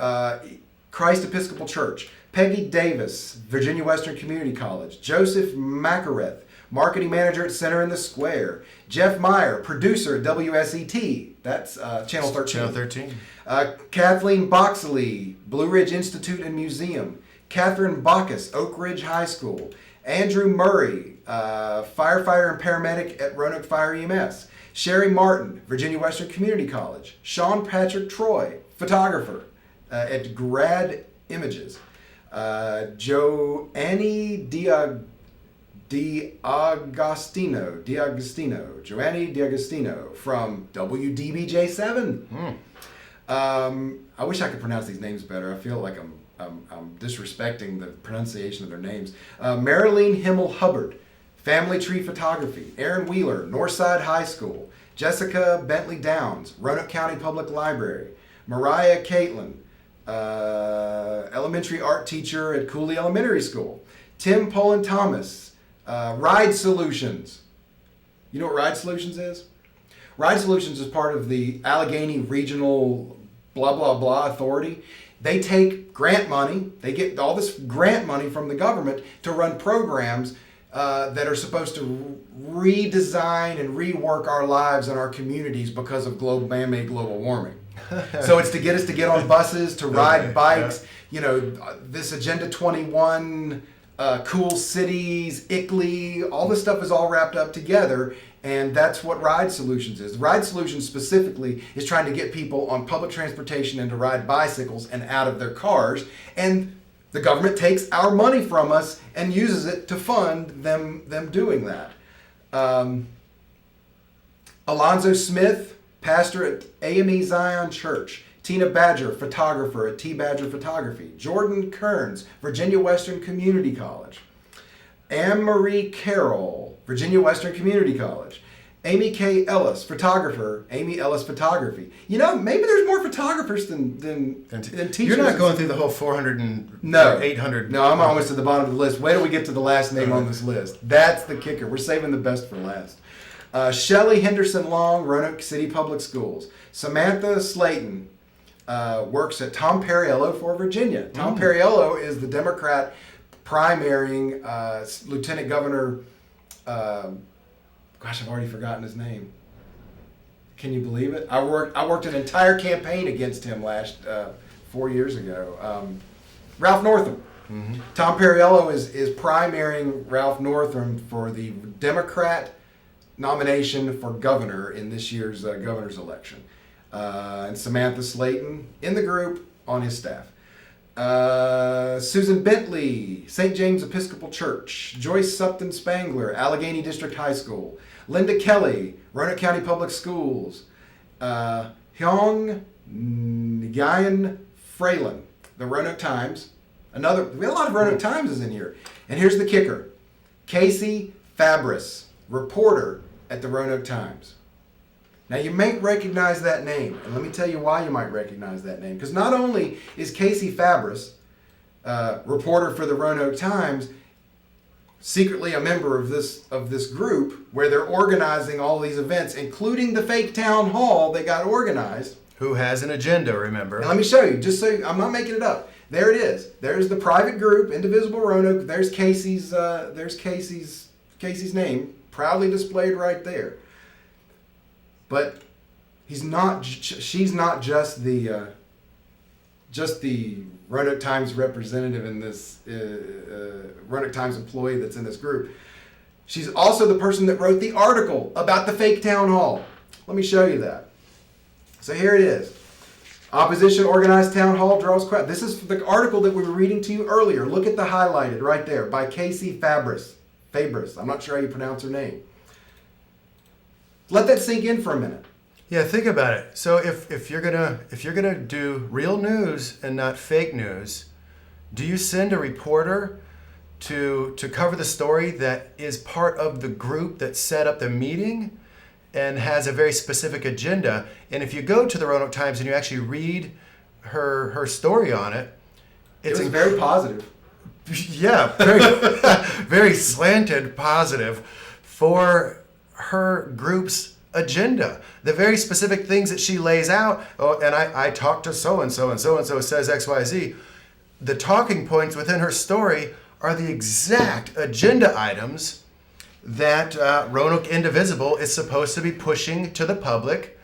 Christ Episcopal Church. Peggy Davis, Virginia Western Community College. Joseph Macareth, marketing manager at Center in the Square. Jeff Meyer, producer at WSET. That's Channel 13. Channel 13. Kathleen Boxley, Blue Ridge Institute and Museum. Catherine Bacchus, Oak Ridge High School. Andrew Murray, firefighter and paramedic at Roanoke Fire EMS. Sherry Martin, Virginia Western Community College. Sean Patrick Troy, photographer at Grad Images. Joanne D'Agostino from WDBJ7. I wish I could pronounce these names better. I feel like I'm I'm disrespecting the pronunciation of their names. Marilyn Himmel Hubbard, Family Tree Photography. Aaron Wheeler, Northside High School. Jessica Bentley Downs, Roanoke County Public Library. Mariah Caitlin, elementary art teacher at Cooley Elementary School. Tim Poland Thomas, Ride Solutions. You know what Ride Solutions is? Ride Solutions is part of the Allegheny Regional blah, blah, blah authority. They take grant money, they get all this grant money from the government to run programs that are supposed to redesign and rework our lives and our communities because of man-made global warming. So it's to get us to get on buses, to ride bikes, you know, this Agenda 21, Cool Cities, ICLEI, all this stuff is all wrapped up together, and that's what Ride Solutions is. Ride Solutions specifically is trying to get people on public transportation and to ride bicycles and out of their cars, and the government takes our money from us and uses it to fund them doing that. Alonzo Smith, pastor at AME Zion Church. Tina Badger, photographer at T. Badger Photography. Jordan Kearns, Virginia Western Community College. Anne-Marie Carroll, Virginia Western Community College. Amy K. Ellis, photographer, Amy Ellis Photography. You know, maybe there's more photographers than teachers. You're not going through the whole 400 and no, 800. No, I'm almost at the bottom of the list. Wait till we get to the last name on this list. That's the kicker. We're saving the best for last. Shelley Henderson Long, Roanoke City Public Schools. Samantha Slayton works at Tom Perriello for Virginia. Tom Perriello is the Democrat primarying Lieutenant Governor. Gosh, I've already forgotten his name. Can you believe it? I worked an entire campaign against him 4 years ago. Ralph Northam. Mm-hmm. Tom Perriello is primarying Ralph Northam for the Democrat nomination for governor in this year's governor's election. And Samantha Slayton in the group on his staff. Susan Bentley, St. James Episcopal Church. Joyce Supton Spangler, Allegheny District High School. Linda Kelly, Roanoke County Public Schools. Hyung Nguyen Fralin, the Roanoke Times. We have a lot of Roanoke Times in here. And here's the kicker. Casey Fabris, reporter at the Roanoke Times. Now you may recognize that name, and let me tell you why you might recognize that name. Because not only is Casey Fabris, reporter for the Roanoke Times, secretly a member of this group where they're organizing all these events, including the fake town hall they got organized. Who has an agenda, remember? And let me show you, just so I'm not making it up. There it is. There's the private group, Indivisible Roanoke. There's Casey's name, proudly displayed right there. But she's not just the Roanoke Times representative in this Roanoke Times employee that's in this group. She's also the person that wrote the article about the fake town hall. Let me show you that. So here it is. Opposition organized town hall draws crowd. This is the article that we were reading to you earlier. Look at the highlighted right there by Casey Fabris. I'm not sure how you pronounce her name. Let that sink in for a minute. Yeah, think about it. So if you're gonna do real news and not fake news, do you send a reporter to cover the story that is part of the group that set up the meeting and has a very specific agenda? And if you go to the Roanoke Times and you actually read her story on it, it was very positive. Yeah, very, very slanted positive for her group's agenda. The very specific things that she lays out. Oh, and I talked to so-and-so, and so-and-so says XYZ. The talking points within her story are the exact agenda items that Roanoke Indivisible is supposed to be pushing to the public.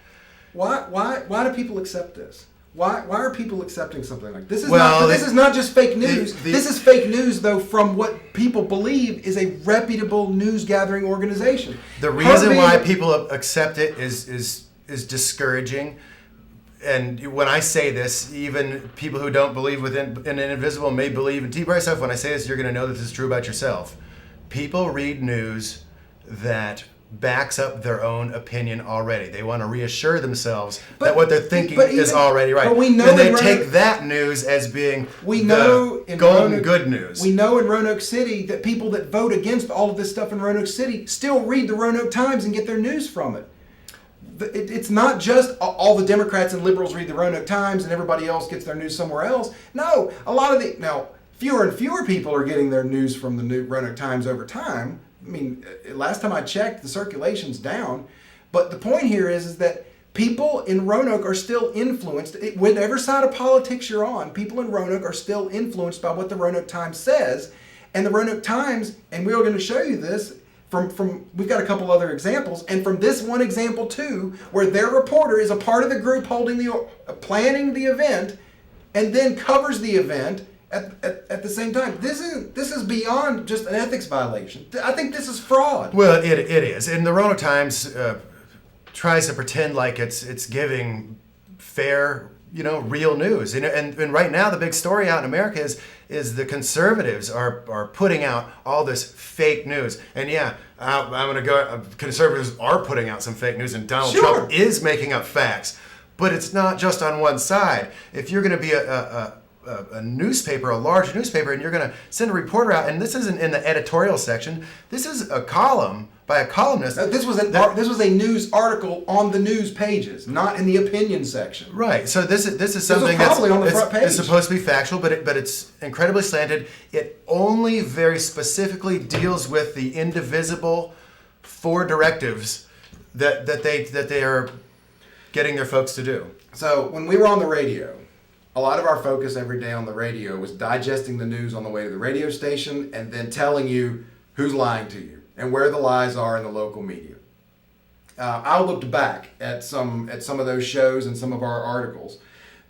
Why do people accept this? Why are people accepting something like this? This is not just fake news. This is fake news, though, from what people believe is a reputable news gathering organization. The reason why people accept it is discouraging. And when I say this, even people who don't believe in an invisible may believe. And T. Bryce, when I say this, you're going to know that this is true about yourself. People read news that backs up their own opinion already. They want to reassure themselves that what they're thinking is already right. But we know and they in take that news as being good news. We know in Roanoke City that people that vote against all of this stuff in Roanoke City still read the Roanoke Times and get their news from it. It's not just all the Democrats and liberals read the Roanoke Times and everybody else gets their news somewhere else. No, fewer and fewer people are getting their news from the new Roanoke Times over time. I mean, last time I checked, the circulation's down. But the point here is that people in Roanoke are still influenced. Whatever side of politics you're on, people in Roanoke are still influenced by what the Roanoke Times says. And the Roanoke Times, and we're going to show you this, we've got a couple other examples, and from this one example too, where their reporter is a part of the group planning the event, and then covers the event at the same time. This is beyond just an ethics violation. I think this is fraud. Well, it is, and the Roanoke Times tries to pretend like it's giving fair, real news. And right now the big story out in America is the conservatives are putting out all this fake news. And yeah, I'm going to go. Conservatives are putting out some fake news, and Donald Trump is making up facts. But it's not just on one side. If you're going to be a newspaper, a large newspaper, and you're going to send a reporter out, and this isn't in the editorial section. This is a column by a columnist. This was a news article on the news pages, not in the opinion section. Right. So this is something that's on the front page. It's supposed to be factual, but it's incredibly slanted. It only very specifically deals with the indivisible 4 directives that they are getting their folks to do. So when we were on the radio, a lot of our focus every day on the radio was digesting the news on the way to the radio station and then telling you who's lying to you and where the lies are in the local media. I looked back at some of those shows and some of our articles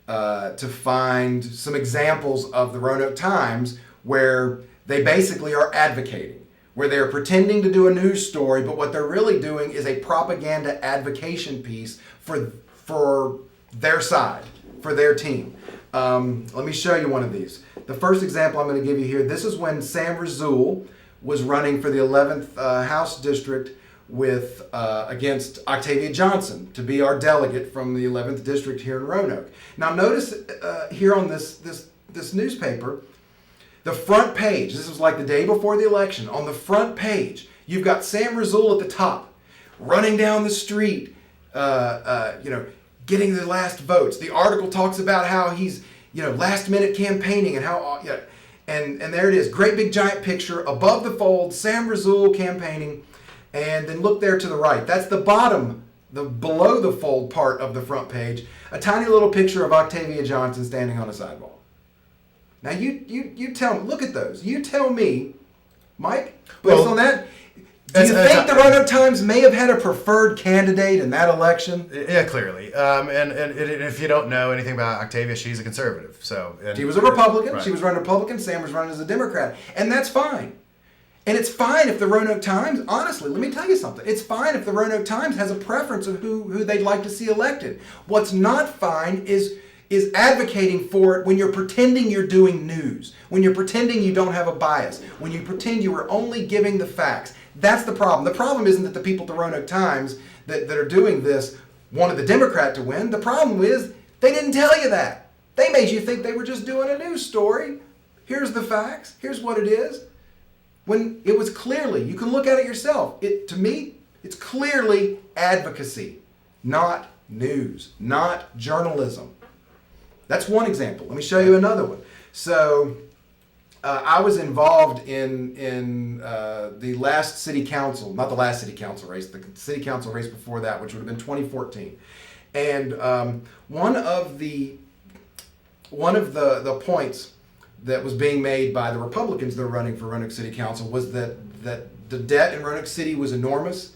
to find some examples of the Roanoke Times where they basically are advocating, where they're pretending to do a news story, but what they're really doing is a propaganda advocation piece for their side, for their team. Let me show you one of these. The first example I'm going to give you here, this is when Sam Razul was running for the 11th House District against Octavia Johnson to be our delegate from the 11th District here in Roanoke. Now notice here on this newspaper, the front page, this was like the day before the election, on the front page, you've got Sam Razul at the top, running down the street, getting the last votes. The article talks about how he's, last minute campaigning and how, and there it is, great big giant picture above the fold, Sam Razul campaigning, and then look there to the right. That's the bottom, the below the fold part of the front page, a tiny little picture of Octavia Johnson standing on a sidewalk. Now you tell me, look at those. You tell me, Mike, based on that, do you think the Roanoke Times may have had a preferred candidate in that election? Yeah, clearly. And if you don't know anything about Octavia, she's a conservative. She was a Republican. Right. She was running Republican. Sam was running as a Democrat. And that's fine. And it's fine if the Roanoke Times, honestly, let me tell you something. It's fine if the Roanoke Times has a preference of who they'd like to see elected. What's not fine is advocating for it when you're pretending you're doing news, when you're pretending you don't have a bias, when you pretend you are only giving the facts. That's the problem. The problem isn't that the people at the Roanoke Times that are doing this wanted the Democrat to win. The problem is they didn't tell you that. They made you think they were just doing a news story. Here's the facts. Here's what it is. When it was clearly, you can look at it yourself. To me, it's clearly advocacy, not news, not journalism. That's one example. Let me show you another one. So I was involved in the last city council, not the last city council race, the city council race before that, which would have been 2014. And one of the points that was being made by the Republicans that were running for Roanoke City Council was that the debt in Roanoke City was enormous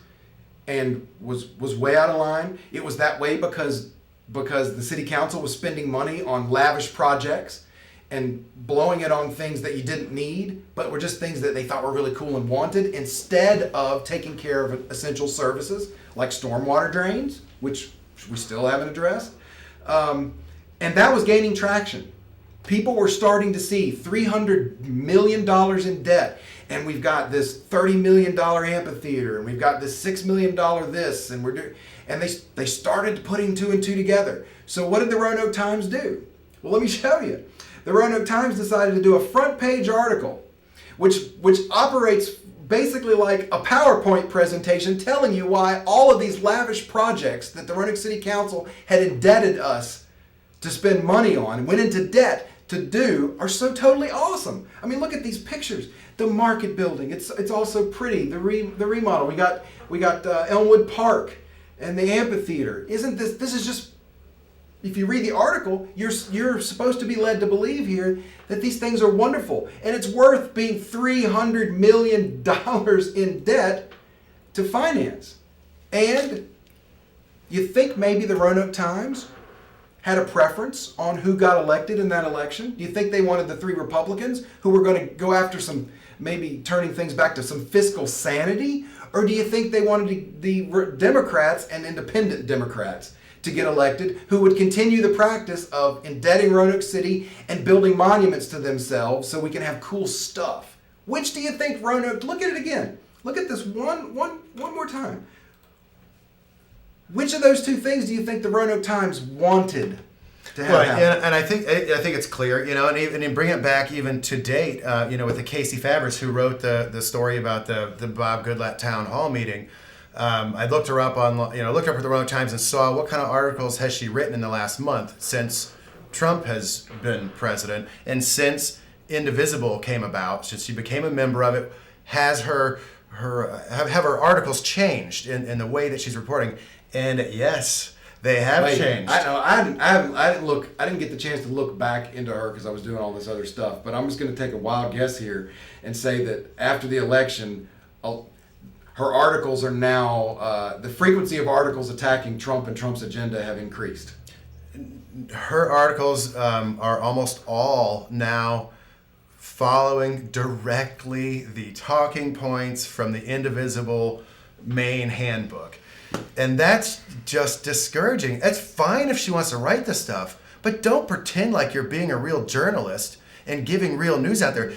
and was way out of line. It was that way because the city council was spending money on lavish projects and blowing it on things that you didn't need, but were just things that they thought were really cool and wanted, instead of taking care of essential services like stormwater drains, which we still haven't addressed. And that was gaining traction. People were starting to see $300 million in debt. and we've got this $30 million amphitheater, and we've got this $6 million this, and they started putting two and two together. So what did the Roanoke Times do? Well, let me show you. The Roanoke Times decided to do a front page article, which operates basically like a PowerPoint presentation telling you why all of these lavish projects that the Roanoke City Council had indebted us to spend money on, went into debt to do, are so totally awesome. I mean, look at these pictures. The market building, it's also pretty. The remodel, we got Elmwood Park and the amphitheater. Isn't this is just, if you read the article, you're supposed to be led to believe here that these things are wonderful, and it's worth being $300 million in debt to finance. And you think maybe the Roanoke Times had a preference on who got elected in that election? Do you think they wanted the 3 Republicans who were going to go after some, maybe turning things back to some fiscal sanity? Or do you think they wanted the Democrats and independent Democrats to get elected, who would continue the practice of indebting Roanoke City and building monuments to themselves so we can have cool stuff? Which do you think Roanoke, look at it again. Look at this one more time. Which of those two things do you think the Roanoke Times wanted to have happen? And I think it's clear, and bring it back even to date, with the Casey Fabris who wrote the story about the Bob Goodlatte town hall meeting. I looked her up looked up at the Roanoke Times and saw what kind of articles has she written in the last month since Trump has been president, and since Indivisible came about, since she became a member of it, has have her articles changed in the way that she's reporting. And yes, they have changed. I know. I didn't get the chance to look back into her because I was doing all this other stuff. But I'm just going to take a wild guess here and say that after the election, her articles are now, the frequency of articles attacking Trump and Trump's agenda have increased. Her articles are almost all now following directly the talking points from the Indivisible main handbook. And that's just discouraging. It's fine if she wants to write this stuff, but don't pretend like you're being a real journalist and giving real news out there.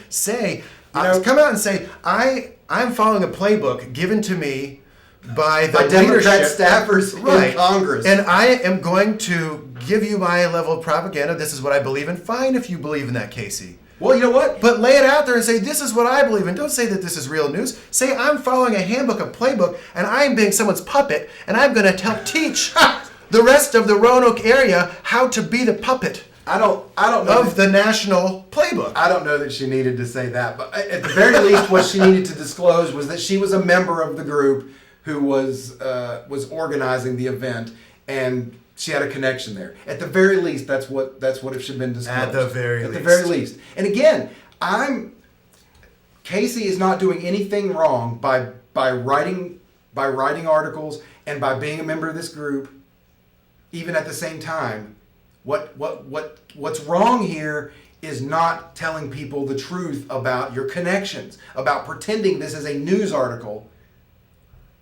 Come out and say, I'm following a playbook given to me by the Democrat leadership, staffers in Congress. And I am going to give you my level of propaganda. This is what I believe in. Fine if you believe in that, Casey. Well, you know what? But lay it out there and say, this is what I believe in. Don't say that this is real news. Say, I'm following a handbook, a playbook, and I'm being someone's puppet, and I'm going to help teach the rest of the Roanoke area how to be the puppet. I don't know of the national playbook. I don't know that she needed to say that, but at the very least, what she needed to disclose was that she was a member of the group who was organizing the event, and she had a connection there. At the very least, that's what it should have been disclosed. At the very least. And again, Casey is not doing anything wrong by writing articles and by being a member of this group. Even at the same time, what's wrong here is not telling people the truth about your connections, about pretending this is a news article,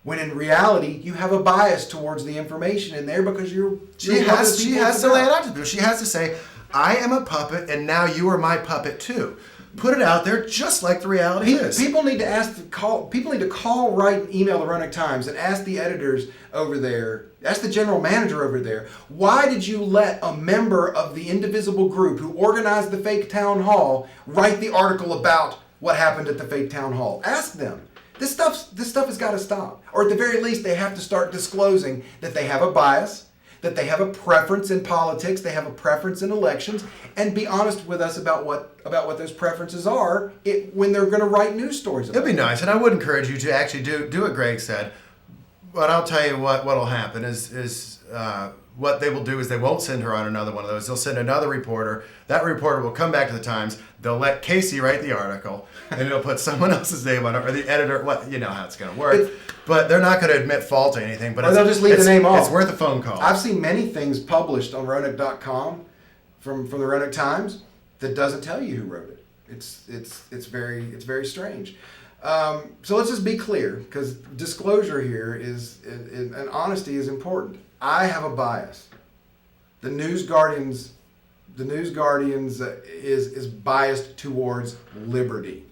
when in reality you have a bias towards the information in there because she has to lay it out to people. She has to say, I am a puppet and now you are my puppet too. Put it out there just like the reality is. People need to call, write, and email the Roanoke Times and ask the editors over there, ask the general manager over there, why did you let a member of the Indivisible group who organized the fake town hall write the article about what happened at the fake town hall? Ask them. This stuff has got to stop. Or at the very least, they have to start disclosing that they have a bias, that they have a preference in politics, they have a preference in elections, and be honest with us about what those preferences are when they're going to write news stories about it. It'd be nice, and I would encourage you to actually do what Greg said. But I'll tell you what'll happen is what they will do is they won't send her on another one of those. They'll send another reporter. That reporter will come back to the Times. They'll let Casey write the article, and it'll put someone else's name on it, or the editor. You know how it's going to work. But they're not going to admit fault to anything. But they'll just leave the name off. It's worth a phone call. I've seen many things published on Roanoke.com from the Roanoke Times that doesn't tell you who wrote it. It's very strange. So let's just be clear, because disclosure here and honesty is important. I have a bias. The News Guardians is biased towards liberty.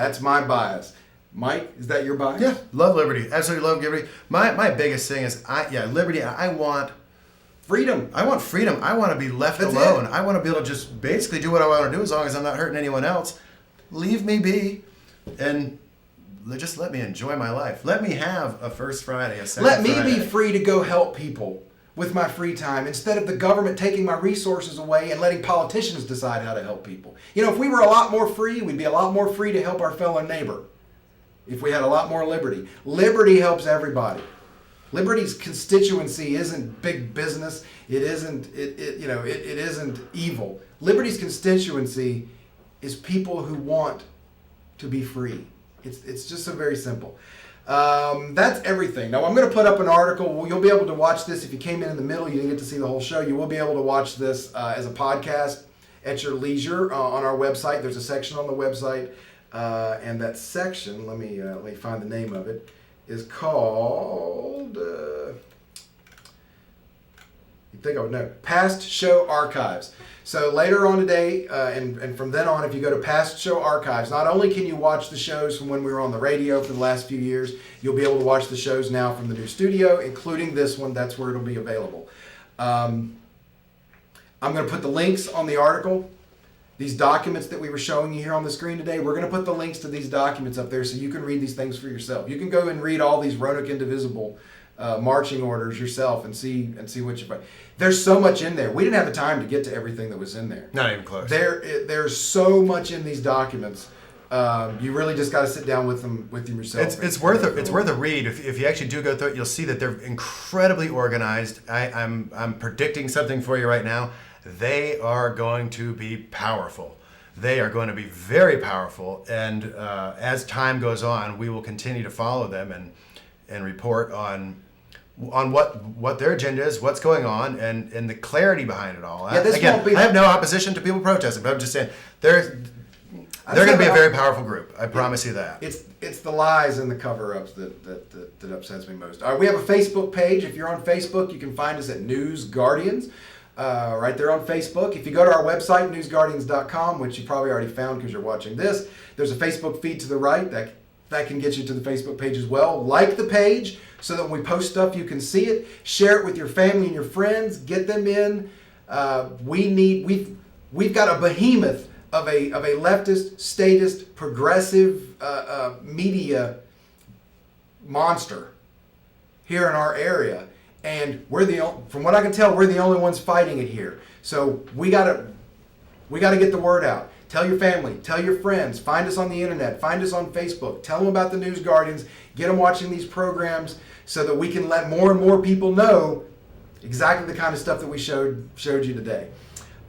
That's my bias. Mike, is that your bias? Yeah, love liberty. Absolutely love liberty. My biggest thing is, liberty. I want freedom. I want freedom. I want to be left alone. I want to be able to just basically do what I want to do as long as I'm not hurting anyone else. Leave me be, and just let me enjoy my life. Let me have a first Friday, a second Let me Friday. be free to go help people with my free time instead of the government taking my resources away and letting politicians decide how to help people. You know, if we were a lot more free, we'd be a lot more free to help our fellow neighbor. If we had a lot more liberty. Liberty helps everybody. Liberty's constituency isn't big business. It isn't it isn't evil. Liberty's constituency is people who want to be free. It's just so very simple. That's everything. Now I'm going to put up an article. You'll be able to watch this if you came in the middle. You didn't get to see the whole show. You will be able to watch this as a podcast at your leisure on our website. There's a section on the website, and that section, let me find the name of it, is called. You'd think I would know. Past Show Archives. So later on today, and from then on, if you go to Past Show Archives, not only can you watch the shows from when we were on the radio for the last few years, you'll be able to watch the shows now from the new studio, including this one. That's where it'll be available. I'm going to put the links on the article. These documents that we were showing you here on the screen today, we're going to put the links to these documents up there so you can read these things for yourself. You can go and read all these Roanoke Indivisible marching orders yourself and see what you find. There's so much in there. We didn't have the time to get to everything that was in there. Not even close. There's so much in these documents. You really just got to sit down with them yourself. It's worth a read. If you actually do go through it, you'll see that they're incredibly organized. I'm predicting something for you right now. They are going to be powerful. They are going to be very powerful, and as time goes on, we will continue to follow them and report on what their agenda is, what's going on, and the clarity behind it all. Yeah, I have no opposition to people protesting, but I'm just saying they're going to be a very powerful group. I promise you that. It's the lies and the cover-ups that upsets me most. All right, we have a Facebook page. If you're on Facebook, you can find us at News Guardians. Right there on Facebook. If you go to our website, newsguardians.com, which you probably already found because you're watching this, there's a Facebook feed to the right that can get you to the Facebook page as well. Like the page so that when we post stuff, you can see it. Share it with your family and your friends. Get them in. We've got a behemoth of a leftist, statist, progressive media monster here in our area. And from what I can tell, we're the only ones fighting it here. So we gotta get the word out. Tell your family, tell your friends, find us on the internet, find us on Facebook, tell them about the News Guardians, get them watching these programs so that we can let more and more people know exactly the kind of stuff that we showed you today.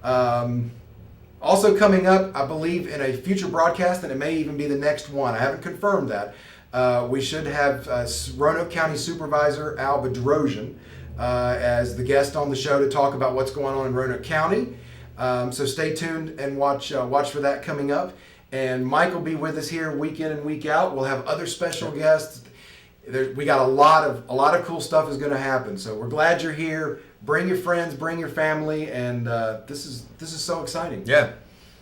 Also coming up, I believe in a future broadcast, and it may even be the next one. I haven't confirmed that. We should have Roanoke County Supervisor Al Bedrosian as the guest on the show to talk about what's going on in Roanoke County. So stay tuned and watch for that coming up. And Mike will be with us here week in and week out. We'll have other special guests. We got a lot of cool stuff is going to happen. So we're glad you're here. Bring your friends, bring your family, and this is so exciting. Yeah.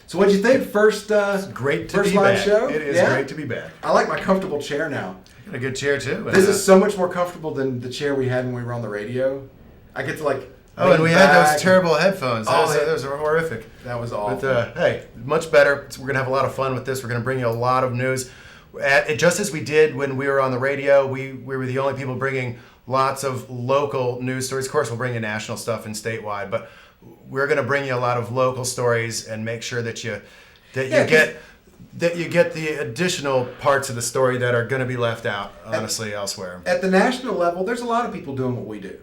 So what'd you think? It's great to first be live back. show? It is great to be back. I like my comfortable chair now. Got a good chair too. This is so much more comfortable than the chair we had when we were on the radio. I get to and we had those terrible headphones. Those are horrific. That was awful. But hey, much better. We're gonna have a lot of fun with this. We're gonna bring you a lot of news. Just as we did when we were on the radio, we were the only people bringing lots of local news stories. Of course, we'll bring you national stuff and statewide, but we're going to bring you a lot of local stories and make sure that you get the additional parts of the story that are going to be left out, honestly, elsewhere. At the national level, there's a lot of people doing what we do.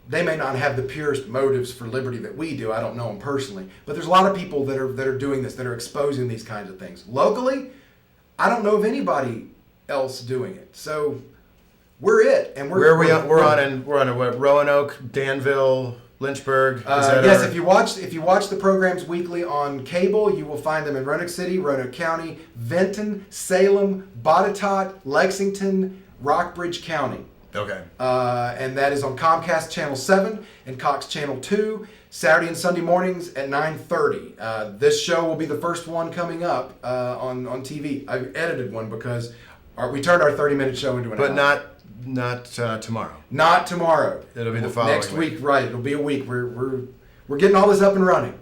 They may not have the purest motives for liberty that we do. I don't know them personally, but there's a lot of people that are doing this, that are exposing these kinds of things. Locally, I don't know of anybody else doing it. So we're it, and we're on Roanoke, Danville, Lynchburg. Yes, if you watch the programs weekly on cable, you will find them in Roanoke City, Roanoke County, Vinton, Salem, Botetourt, Lexington, Rockbridge County. Okay. And that is on Comcast Channel 7 and Cox Channel 2. Saturday and Sunday mornings at 9:30. This show will be the first one coming up on TV. I've edited one because we turned our 30-minute show into an hour. But not tomorrow. Not tomorrow. It'll be the following next week. Right? It'll be a week. We're getting all this up and running,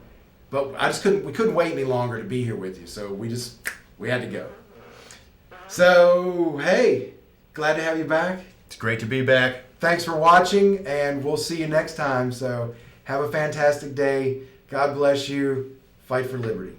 but we couldn't wait any longer to be here with you. So we had to go. So hey, glad to have you back. It's great to be back. Thanks for watching, and we'll see you next time. So have a fantastic day. God bless you. Fight for liberty.